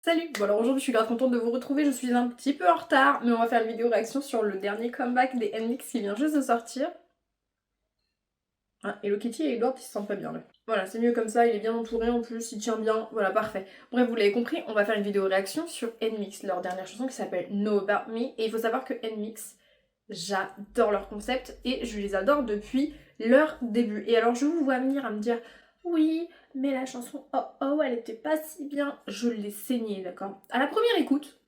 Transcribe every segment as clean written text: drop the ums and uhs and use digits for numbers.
Salut! Bon alors aujourd'hui je suis grave contente de vous retrouver, je suis un petit peu en retard, mais on va faire une vidéo réaction sur le dernier comeback des NMIXX qui vient juste de sortir. Ah, Hello Kitty et Edward ils se sentent pas bien là. Voilà, c'est mieux comme ça, il est bien entouré en plus, il tient bien, voilà, parfait. Bref, vous l'avez compris, on va faire une vidéo réaction sur NMIXX, leur dernière chanson qui s'appelle Know About Me, et il faut savoir que NMIXX, j'adore leur concept et je les adore depuis leur début. Et alors je vous vois venir à me dire oui, mais la chanson Oh Oh elle était pas si bien. Je l'ai saignée, d'accord. À la première écoute,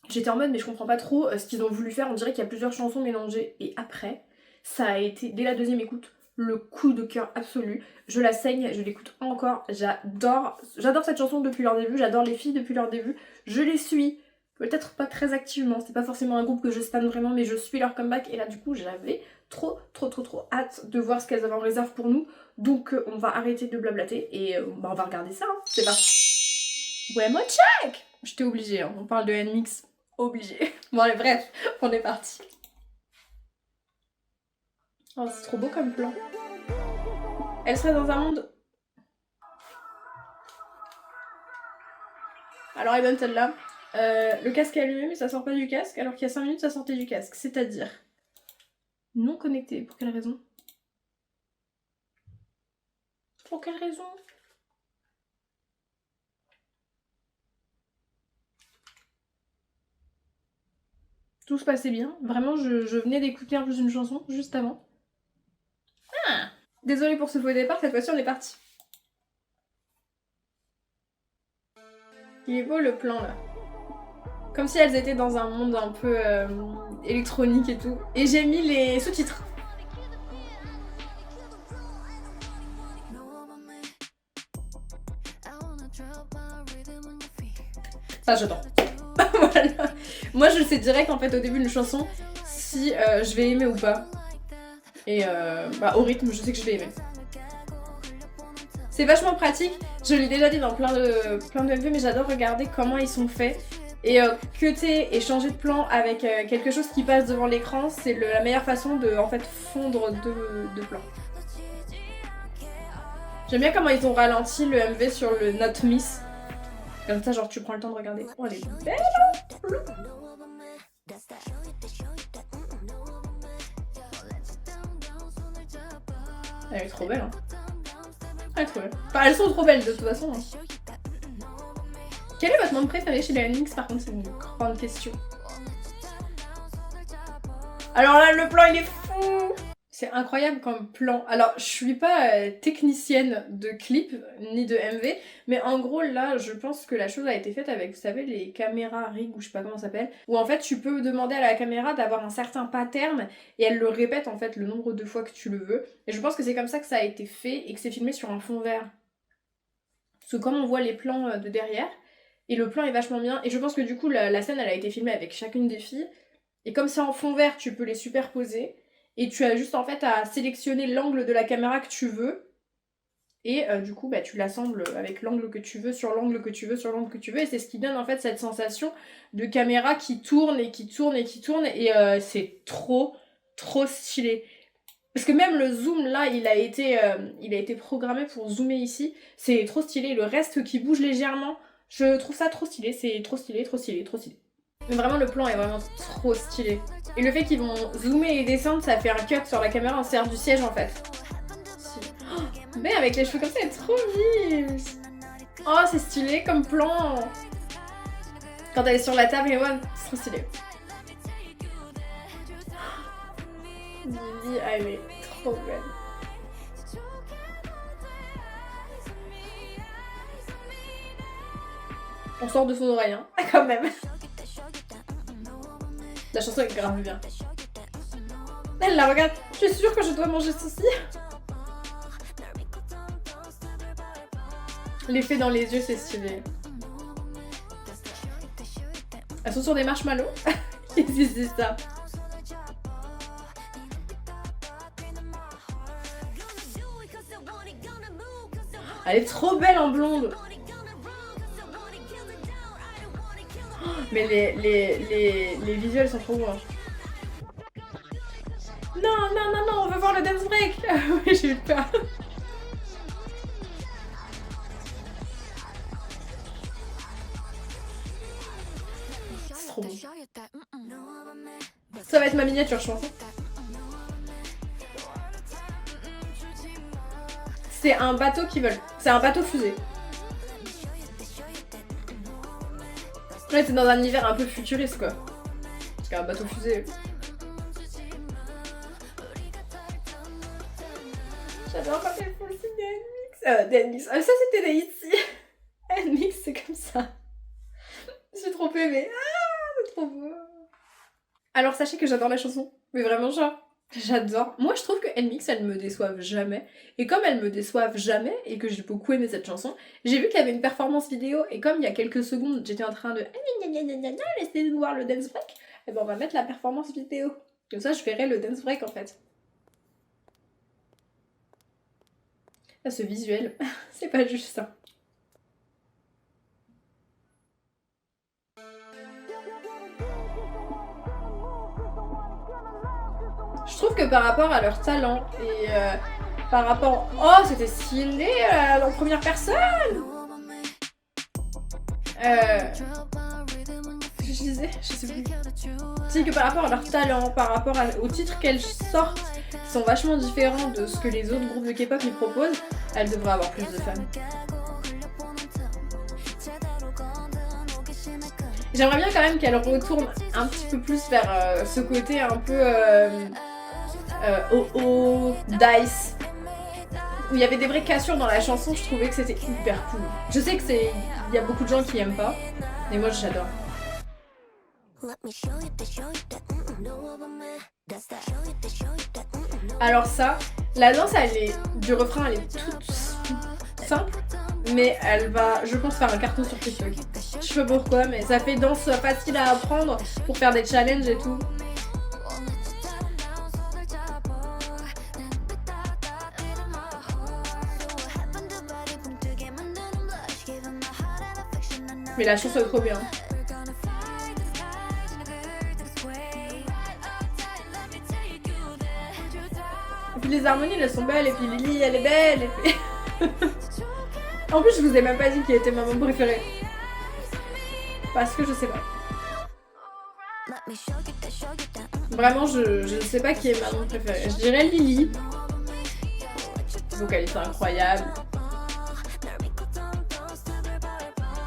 j'étais en mode mais je comprends pas trop ce qu'ils ont voulu faire, on dirait qu'il y a plusieurs chansons mélangées. Et après, ça a été, dès la deuxième écoute, le coup de cœur absolu. Je la saigne, je l'écoute encore, j'adore cette chanson depuis leur début, j'adore les filles depuis leur début, je les suis. Peut-être pas très activement, c'est pas forcément un groupe que je stan vraiment, mais je suis leur comeback et là du coup j'avais trop hâte de voir ce qu'elles avaient en réserve pour nous. Donc on va arrêter de blablater et on va regarder ça, hein. C'est parti. Ouais, moi check. J'étais obligée, hein. On parle de NMIXX, obligée. Bon allez, bref, on est parti. Oh, c'est trop beau comme plan. Elle serait dans un monde... Alors elle est bonne celle-là. Le casque est allumé mais ça sort pas du casque, alors qu'il y a 5 minutes ça sortait du casque. C'est-à-dire non connecté. Pour quelle raison? Pour quelle raison? Tout se passait bien. Vraiment, je venais d'écouter en plus une chanson juste avant. Ah, désolée pour ce faux départ, cette fois-ci on est parti. Il est beau le plan là. Comme si elles étaient dans un monde un peu électronique et tout. Et j'ai mis les sous-titres. Ça j'adore. Voilà. Moi je le sais direct en fait au début d'une chanson si je vais aimer ou pas. Et au rythme je sais que je vais aimer. C'est vachement pratique, je l'ai déjà dit dans plein de MV, mais j'adore regarder comment ils sont faits. Et cutter et changer de plan avec quelque chose qui passe devant l'écran, c'est la meilleure façon de en fait fondre deux plans. J'aime bien comment ils ont ralenti le MV sur le Not Miss. Comme ça, genre tu prends le temps de regarder. Oh, elle est belle, hein. Elle est trop belle, hein. Elle est trop belle. Enfin, elles sont trop belles de toute façon. Hein. Quel est votre membre préféré chez les NMIXX? Par contre, c'est une grande question. Alors là, le plan, il est fou! C'est incroyable comme plan. Alors, je suis pas technicienne de clip ni de MV, mais en gros, là, je pense que la chose a été faite avec, vous savez, les caméras rig, ou je sais pas comment ça s'appelle, où en fait, tu peux demander à la caméra d'avoir un certain pattern, et elle le répète, en fait, le nombre de fois que tu le veux. Et je pense que c'est comme ça que ça a été fait, et que c'est filmé sur un fond vert. Parce que comme on voit les plans de derrière, et le plan est vachement bien, et je pense que du coup, la scène, elle a été filmée avec chacune des filles, et comme c'est en fond vert, tu peux les superposer, et tu as juste en fait à sélectionner l'angle de la caméra que tu veux. Et du coup, bah, tu l'assembles avec l'angle que tu veux, sur l'angle que tu veux, sur l'angle que tu veux. Et c'est ce qui donne en fait cette sensation de caméra qui tourne et qui tourne et qui tourne. Et c'est trop stylé. Parce que même le zoom là, il a été programmé pour zoomer ici. C'est trop stylé. Le reste qui bouge légèrement, je trouve ça trop stylé. C'est trop stylé. Mais vraiment, le plan est vraiment trop stylé. Et le fait qu'ils vont zoomer et descendre, ça fait un cut sur la caméra en serre du siège en fait. Oh, mais avec les cheveux comme ça, elle est trop vive. Oh, c'est stylé comme plan. Quand elle est sur la table, et ouais, c'est trop stylé. Lily, elle est trop belle. On sort de son oreille, hein, quand même. La chanson est grave bien. Elle la regarde. Je suis sûre que je dois manger ceci. L'effet dans les yeux, c'est stylé. Elles sont sur des marshmallows. C'est ça. Elle est trop belle en blonde. Mais les visuels sont trop bons. Non, on veut voir le dance break. Oui, j'ai eu peur. trop bon. Ça va être ma miniature, je pense. C'est un bateau qui vole. C'est un bateau fusée. Ouais, c'est dans un univers un peu futuriste, quoi. Parce qu'un bateau fusée... J'adore quand elles font le signe d'Nmix. Ça, c'était des hits. Nmix, c'est comme ça. J'ai trop aimé. Ah, c'est trop beau. Alors, sachez que j'adore la chanson. Mais vraiment, genre... J'adore. Moi, je trouve que Nmix, elles me déçoivent jamais. Et comme elles me déçoivent jamais, et que j'ai beaucoup aimé cette chanson, j'ai vu qu'il y avait une performance vidéo, et comme il y a quelques secondes, j'étais en train de laissez-nous voir le dance break, et ben on va mettre la performance vidéo. Comme ça, je verrai le dance break, en fait. Ah, ce visuel, c'est pas juste ça. Je trouve que par rapport à leur talent et par rapport... Oh, c'était stylé en première personne. Je disais, je sais plus. C'est que par rapport à leur talent, par rapport aux titres qu'elles sortent, qui sont vachement différents de ce que les autres groupes de K-pop y proposent, elles devraient avoir plus de fans. J'aimerais bien quand même qu'elles retournent un petit peu plus vers ce côté un peu Dice, où il y avait des vraies cassures dans la chanson. Je trouvais que c'était hyper cool. Je sais que il y a beaucoup de gens qui aiment pas, mais moi j'adore. Alors ça, la danse du refrain elle est toute simple, mais elle va, je pense, faire un carton sur TikTok. Je sais pas pourquoi, mais ça fait danse facile à apprendre pour faire des challenges et tout. Mais la chanson est trop bien. Et puis les harmonies, elles sont belles, et puis Lily, elle est belle, et puis... En plus, je vous ai même pas dit qui était ma membre préférée. Parce que je sais pas. Vraiment, je ne sais pas qui est ma membre préférée. Je dirais Lily. Vocaliste incroyable.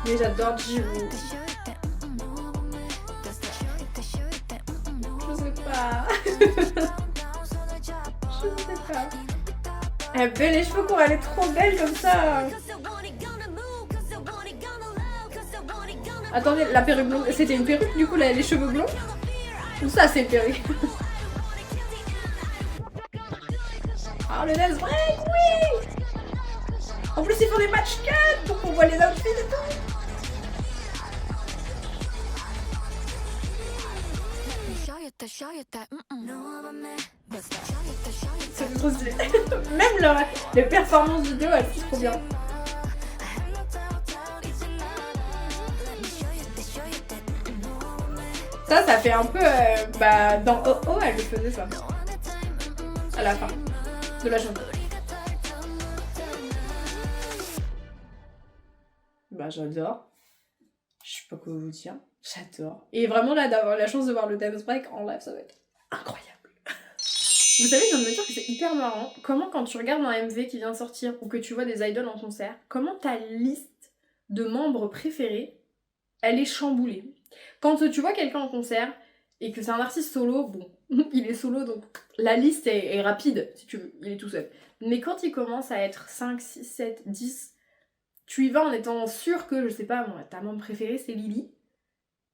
Mais j'adore Jiwoo. Je sais pas. Je sais pas. Elle a belle les cheveux courts, elle est trop belle comme ça. Attendez, la perruque blonde, c'était une perruque du coup là, les cheveux blonds? Ou ça c'est une perruque? Ah le dance break, oui! En plus ils font des match cut pour qu'on voit les outfits et tout. C'est trop stylé. Même les performances vidéo, elles sont trop bien. Ça fait un peu... dans Oh, elle le faisait ça. À la fin de la chanson. Bah j'adore. Je sais pas quoi vous dire. J'adore. Et vraiment là, d'avoir la chance de voir le dance break en live, ça va être incroyable. Vous savez, je viens de me dire que c'est hyper marrant. Comment quand tu regardes un MV qui vient de sortir ou que tu vois des idoles en concert, comment ta liste de membres préférés, elle est chamboulée. Quand tu vois quelqu'un en concert et que c'est un artiste solo, bon, il est solo donc la liste est rapide si tu veux, il est tout seul. Mais quand il commence à être 5, 6, 7, 10, tu y vas en étant sûr que, je sais pas moi, ta membre préférée c'est Lily.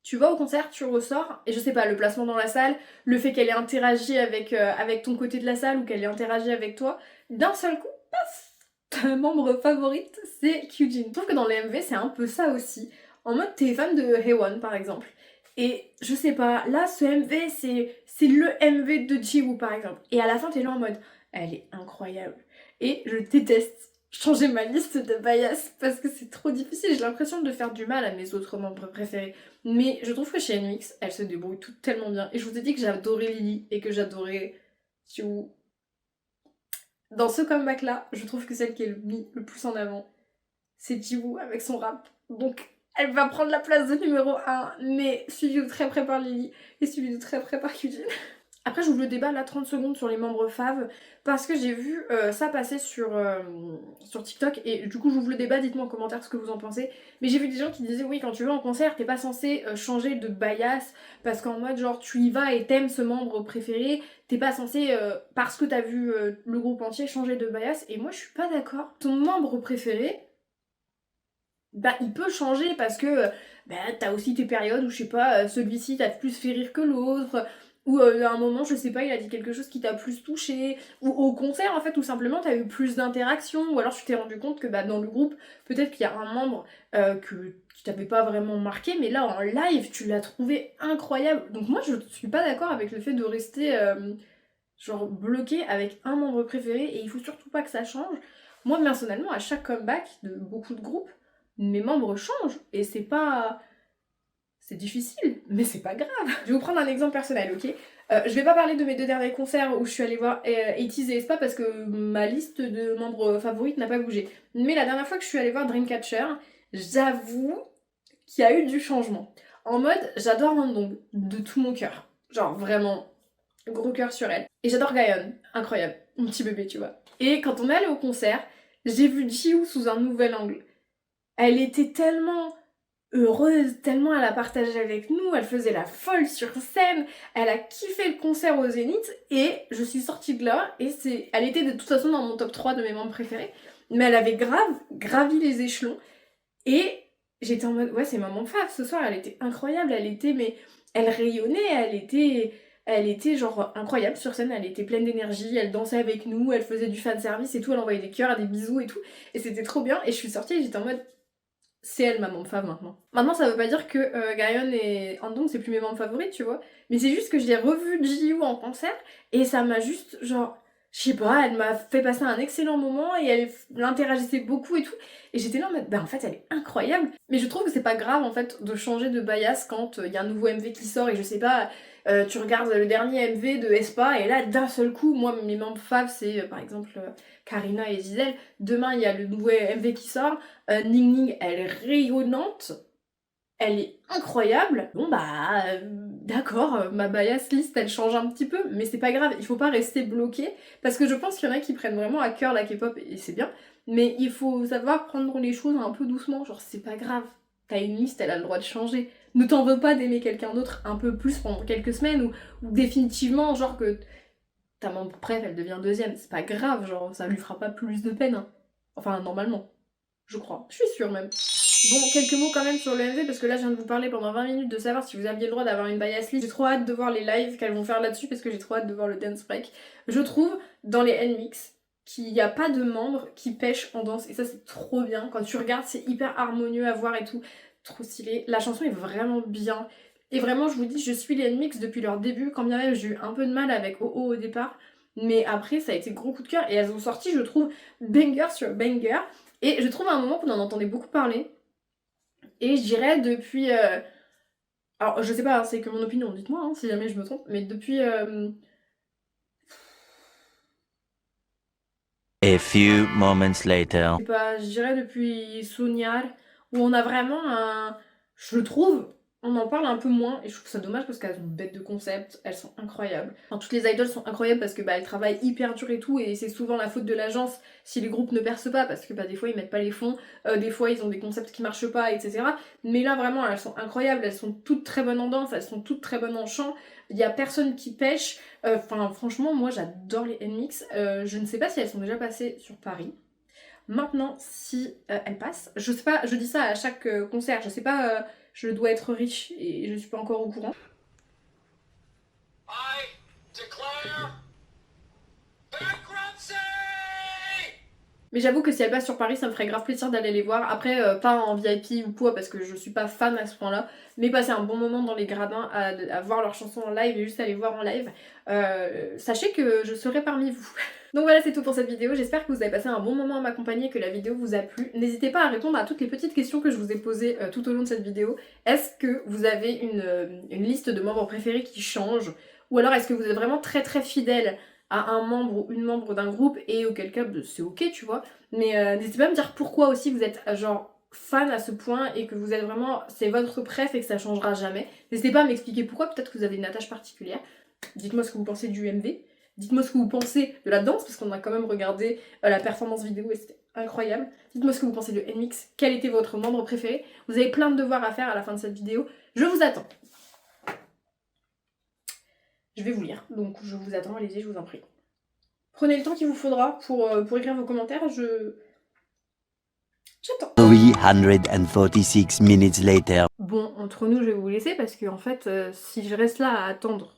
Tu vas au concert, tu ressors, et je sais pas, le placement dans la salle, le fait qu'elle ait interagi avec ton côté de la salle ou qu'elle ait interagi avec toi, d'un seul coup, paf, ta membre favorite, c'est Kyujin. Je trouve que dans les MV, c'est un peu ça aussi. En mode, t'es fan de Haewon, par exemple. Et je sais pas, là, ce MV, c'est le MV de Jiwoo, par exemple. Et à la fin, t'es là en mode, elle est incroyable. Et je déteste changer ma liste de bias parce que c'est trop difficile. J'ai l'impression de faire du mal à mes autres membres préférés. Mais je trouve que chez NMIXX, elles se débrouillent toutes tellement bien. Et je vous ai dit que j'adorais Lily et que j'adorais Jiwoo. Dans ce comeback-là, je trouve que celle qui est mis le plus en avant, c'est Jiwoo avec son rap. Donc, Elle va prendre la place de numéro 1, mais suivi de très près par Lily et suivi de très près par Eugene. Après, j'ouvre le débat là 30 secondes sur les membres faves parce que j'ai vu ça passer sur TikTok et du coup, j'ouvre le débat. Dites-moi en commentaire ce que vous en pensez. Mais j'ai vu des gens qui disaient oui, quand tu vas en concert, t'es pas censé changer de bias parce qu'en mode genre tu y vas et t'aimes ce membre préféré, t'es pas censé parce que t'as vu le groupe entier changer de bias. Et moi, je suis pas d'accord. Ton membre préféré, bah il peut changer parce que bah, t'as aussi tes périodes où je sais pas, celui-ci t'a plus fait rire que l'autre, ou à un moment je sais pas il a dit quelque chose qui t'a plus touché, ou au concert en fait tout simplement t'as eu plus d'interactions, ou alors tu t'es rendu compte que bah, dans le groupe peut-être qu'il y a un membre qui t'avait pas vraiment marqué, mais là en live tu l'as trouvé incroyable. Donc moi je suis pas d'accord avec le fait de rester genre bloqué avec un membre préféré et il faut surtout pas que ça change. Moi personnellement à chaque comeback de beaucoup de groupes, mes membres changent et c'est pas... C'est difficile, mais c'est pas grave. Je vais vous prendre un exemple personnel, ok. Je vais pas parler de mes 2 derniers concerts où je suis allée voir 80's et Aespa parce que ma liste de membres favorites n'a pas bougé. Mais la dernière fois que je suis allée voir Dreamcatcher, j'avoue qu'il y a eu du changement. En mode, j'adore Wandong de tout mon cœur. Genre vraiment, gros cœur sur elle. Et j'adore Gayeon, incroyable, mon petit bébé, tu vois. Et quand on est allé au concert, j'ai vu Jiwoo sous un nouvel angle. Elle était tellement heureuse, tellement elle a partagé avec nous, elle faisait la folle sur scène, elle a kiffé le concert au Zénith et je suis sortie de là et elle était de toute façon dans mon top 3 de mes membres préférés, mais elle avait gravi les échelons et j'étais en mode ouais c'est ma membre fave ce soir, elle était incroyable, elle rayonnait, elle était genre incroyable sur scène, elle était pleine d'énergie, elle dansait avec nous, elle faisait du fan service et tout, elle envoyait des cœurs, des bisous et tout et c'était trop bien et je suis sortie et j'étais en mode c'est elle ma membre fave maintenant. Maintenant ça veut pas dire que Gayeon et Handong c'est plus mes membres favoris tu vois, mais c'est juste que je l'ai revu Jiwoo en concert et ça m'a juste genre, je sais pas, elle m'a fait passer un excellent moment et elle interagissait beaucoup et tout et j'étais là en mode bah en fait elle est incroyable. Mais je trouve que c'est pas grave en fait de changer de bias quand il y a un nouveau MV qui sort et je sais pas, tu regardes le dernier MV de Aespa et là d'un seul coup, moi mes membres faves c'est par exemple Karina et Zizel, demain il y a le nouveau MV qui sort, Ning Ning elle est rayonnante, elle est incroyable. Bon bah d'accord, ma bias list elle change un petit peu, mais c'est pas grave, il faut pas rester bloqué, parce que je pense qu'il y en a qui prennent vraiment à cœur la K-pop et c'est bien, mais il faut savoir prendre les choses un peu doucement, genre c'est pas grave, t'as une liste, elle a le droit de changer. Ne t'en veux pas d'aimer quelqu'un d'autre un peu plus pendant quelques semaines, ou définitivement genre que ta membre préf elle devient deuxième, c'est pas grave, genre ça lui fera pas plus de peine. Hein. Enfin normalement, je crois, je suis sûre même. Bon, quelques mots quand même sur le MV parce que là je viens de vous parler pendant 20 minutes de savoir si vous aviez le droit d'avoir une bias list. J'ai trop hâte de voir les lives qu'elles vont faire là-dessus parce que j'ai trop hâte de voir le dance break. Je trouve dans les N-Mix qu'il n'y a pas de membres qui pêchent en danse et ça c'est trop bien. Quand tu regardes c'est hyper harmonieux à voir et tout, trop stylé. La chanson est vraiment bien et vraiment je vous dis je suis les N-Mix depuis leur début quand bien même j'ai eu un peu de mal avec OO au départ. Mais après ça a été gros coup de cœur et elles ont sorti je trouve banger sur banger et je trouve à un moment qu'on en entendait beaucoup parler. Et je dirais depuis... Alors je sais pas, hein, c'est que mon opinion, dites-moi hein, si jamais je me trompe, mais depuis... A few moments later. Je sais pas, je dirais depuis Souniar, où on a vraiment un... Je trouve, on en parle un peu moins, et je trouve ça dommage parce qu'elles sont bêtes de concept, elles sont incroyables. Enfin, toutes les idols sont incroyables parce que bah, elles travaillent hyper dur et tout, et c'est souvent la faute de l'agence si les groupes ne percent pas, parce que bah, des fois ils mettent pas les fonds, des fois ils ont des concepts qui marchent pas, etc. Mais là vraiment, elles sont incroyables, elles sont toutes très bonnes en danse, elles sont toutes très bonnes en chant, il y a personne qui pêche. Enfin franchement, moi j'adore les NMix, je ne sais pas si elles sont déjà passées sur Paris. Maintenant, si elle passe, je sais pas, je dis ça à chaque concert, je sais pas, je dois être riche et je suis pas encore au courant. I declare bankruptcy! Mais j'avoue que si elle passe sur Paris, ça me ferait grave plaisir d'aller les voir. Après, pas en VIP ou quoi, parce que je suis pas fan à ce point-là, mais passer un bon moment dans les gradins à voir leurs chansons en live et juste à les voir en live. Sachez que je serai parmi vous. Donc voilà, c'est tout pour cette vidéo. J'espère que vous avez passé un bon moment à m'accompagner, que la vidéo vous a plu. N'hésitez pas à répondre à toutes les petites questions que je vous ai posées tout au long de cette vidéo. Est-ce que vous avez une liste de membres préférés qui change? Ou alors est-ce que vous êtes vraiment très très fidèle à un membre ou une membre d'un groupe et auquel cas c'est ok tu vois, mais n'hésitez pas à me dire pourquoi aussi vous êtes genre fan à ce point et que vous êtes vraiment, c'est votre préf et que ça changera jamais, n'hésitez pas à m'expliquer pourquoi, peut-être que vous avez une attache particulière. Dites-moi ce que vous pensez du MV, dites-moi ce que vous pensez de la danse, parce qu'on a quand même regardé la performance vidéo et c'était incroyable. Dites-moi ce que vous pensez de NMIX, quel était votre membre préféré. Vous avez plein de devoirs à faire à la fin de cette vidéo, je vous attends. Je vais vous lire, donc je vous attends, allez-y, je vous en prie. Prenez le temps qu'il vous faudra pour écrire vos commentaires, j'attends. 346 minutes later. Bon, entre nous, je vais vous laisser parce que en fait, si je reste là à attendre,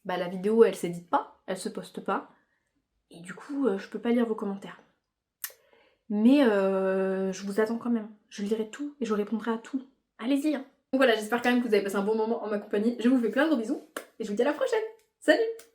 bah la vidéo elle s'édite pas, elle se poste pas, et du coup, je peux pas lire vos commentaires. Mais je vous attends quand même, je lirai tout et je répondrai à tout. Allez-y hein. Donc voilà, j'espère quand même que vous avez passé un bon moment en ma compagnie. Je vous fais plein de gros bisous et je vous dis à la prochaine. Salut!